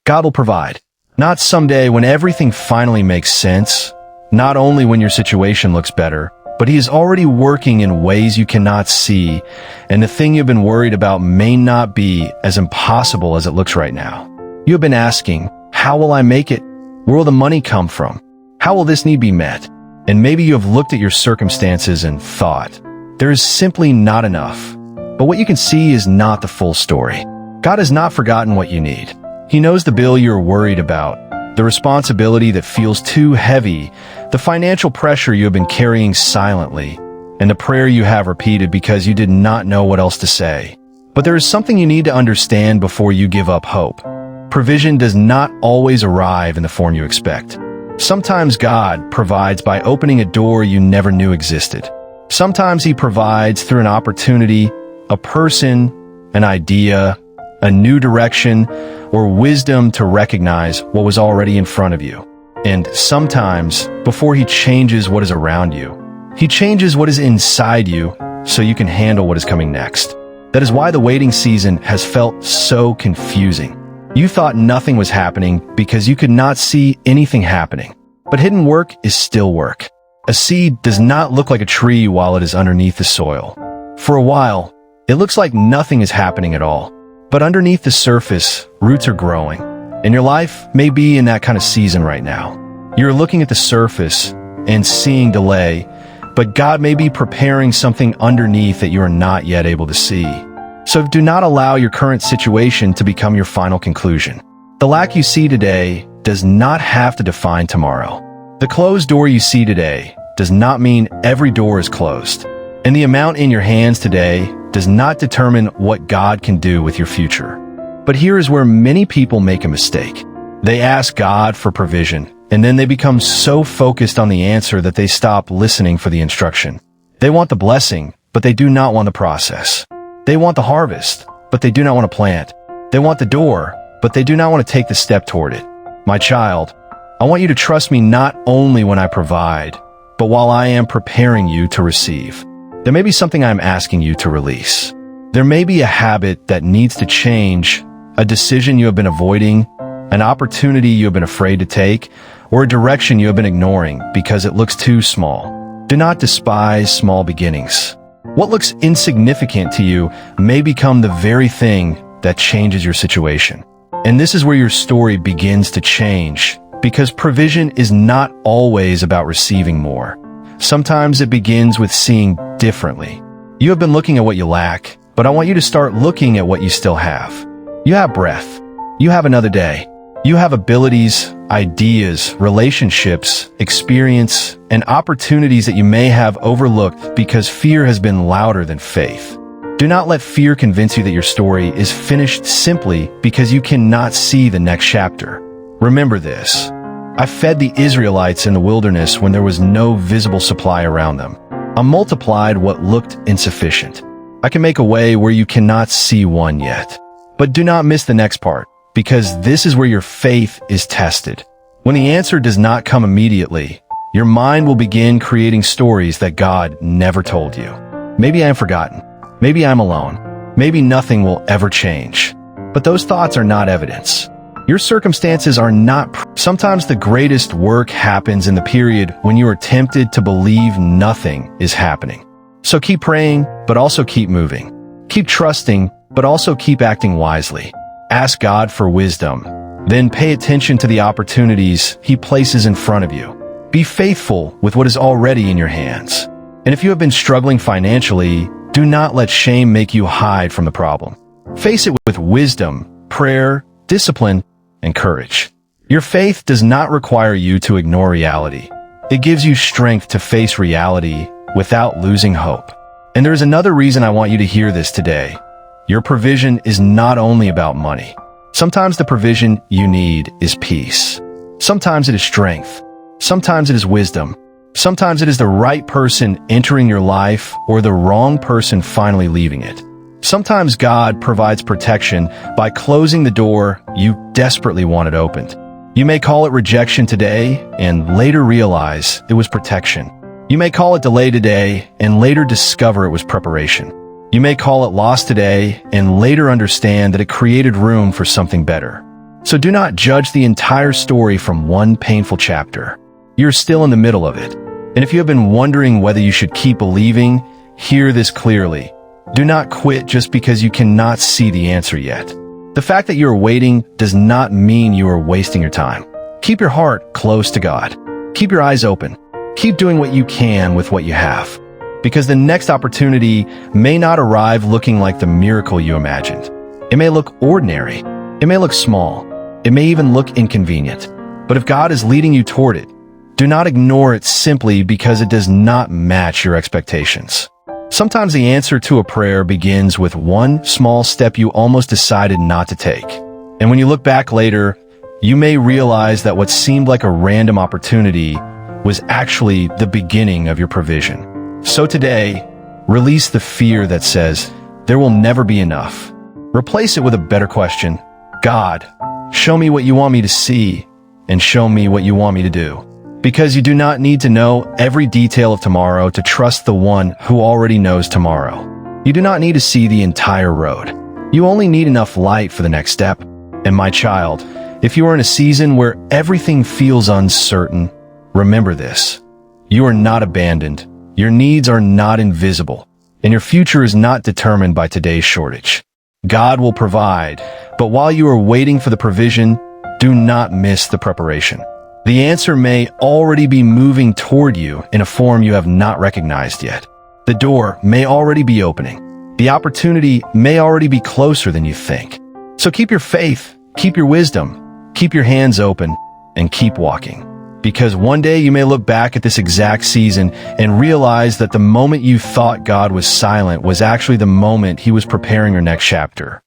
God will provide. Not someday when everything finally makes sense, not only when your situation looks better, but He is already working in ways you cannot see, and the thing you've been worried about may not be as impossible as it looks right now. You have been asking, how will I make it? Where will the money come from? How will this need be met? And maybe you have looked at your circumstances and thought, there is simply not enough. But what you can see is not the full story. God has not forgotten what you need. He knows the bill you're worried about, the responsibility that feels too heavy, the financial pressure you have been carrying silently, and the prayer you have repeated because you did not know what else to say. But there is something you need to understand before you give up hope. Provision does not always arrive in the form you expect. Sometimes God provides by opening a door you never knew existed. Sometimes He provides through an opportunity, a person, an idea, a new direction, or wisdom to recognize what was already in front of you. And sometimes, before He changes what is around you, He changes what is inside you so you can handle what is coming next. That is why the waiting season has felt so confusing. You thought nothing was happening because you could not see anything happening. But hidden work is still work. A seed does not look like a tree while it is underneath the soil. For a while, it looks like nothing is happening at all. But underneath the surface, roots are growing. And your life may be in that kind of season right now. You're looking at the surface and seeing delay, but God may be preparing something underneath that you are not yet able to see. So do not allow your current situation to become your final conclusion. The lack you see today does not have to define tomorrow. The closed door you see today does not mean every door is closed. And the amount in your hands today does not determine what God can do with your future. But here is where many people make a mistake. They ask God for provision, and then they become so focused on the answer that they stop listening for the instruction. They want the blessing, but they do not want the process. They want the harvest, but they do not want to plant. They want the door, but they do not want to take the step toward it. My child, I want you to trust me not only when I provide, but while I am preparing you to receive. There may be something I'm asking you to release. There may be a habit that needs to change, a decision you have been avoiding, an opportunity you have been afraid to take, or a direction you have been ignoring because it looks too small. Do not despise small beginnings. What looks insignificant to you may become the very thing that changes your situation. And this is where your story begins to change, because provision is not always about receiving more. Sometimes it begins with seeing differently. You have been looking at what you lack, but I want you to start looking at what you still have. You have breath. You have another day. You have abilities, ideas, relationships, experience, and opportunities that you may have overlooked because fear has been louder than faith. Do not let fear convince you that your story is finished simply because you cannot see the next chapter. Remember this. I fed the Israelites in the wilderness when there was no visible supply around them. I multiplied what looked insufficient. I can make a way where you cannot see one yet. But do not miss the next part, because this is where your faith is tested. When the answer does not come immediately, your mind will begin creating stories that God never told you. Maybe I am forgotten. Maybe I'm alone. Maybe nothing will ever change. But those thoughts are not evidence. Your circumstances are not. Sometimes the greatest work happens in the period when you are tempted to believe nothing is happening. So keep praying, but also keep moving. Keep trusting, but also keep acting wisely. Ask God for wisdom. Then pay attention to the opportunities He places in front of you. Be faithful with what is already in your hands. And if you have been struggling financially, do not let shame make you hide from the problem. Face it with wisdom, prayer, discipline, and courage. Your faith does not require you to ignore reality. It gives you strength to face reality without losing hope. And there is another reason I want you to hear this today. Your provision is not only about money. Sometimes the provision you need is peace. Sometimes it is strength. Sometimes it is wisdom. Sometimes it is the right person entering your life or the wrong person finally leaving it. Sometimes God provides protection by closing the door you desperately wanted opened. You may call it rejection today and later realize it was protection. You may call it delay today and later discover it was preparation. You may call it loss today and later understand that it created room for something better. So do not judge the entire story from one painful chapter. You're still in the middle of it. And if you have been wondering whether you should keep believing, hear this clearly. Do not quit just because you cannot see the answer yet. The fact that you are waiting does not mean you are wasting your time. Keep your heart close to God. Keep your eyes open. Keep doing what you can with what you have. Because the next opportunity may not arrive looking like the miracle you imagined. It may look ordinary. It may look small. It may even look inconvenient. But if God is leading you toward it, do not ignore it simply because it does not match your expectations. Sometimes the answer to a prayer begins with one small step you almost decided not to take. And when you look back later, you may realize that what seemed like a random opportunity was actually the beginning of your provision. So today, release the fear that says, there will never be enough. Replace it with a better question. God, show me what you want me to see, and show me what you want me to do. Because you do not need to know every detail of tomorrow to trust the one who already knows tomorrow. You do not need to see the entire road. You only need enough light for the next step. And my child, if you are in a season where everything feels uncertain, remember this. You are not abandoned. Your needs are not invisible. And your future is not determined by today's shortage. God will provide, but while you are waiting for the provision, do not miss the preparation. The answer may already be moving toward you in a form you have not recognized yet. The door may already be opening. The opportunity may already be closer than you think. So keep your faith, keep your wisdom, keep your hands open, and keep walking. Because one day you may look back at this exact season and realize that the moment you thought God was silent was actually the moment He was preparing your next chapter.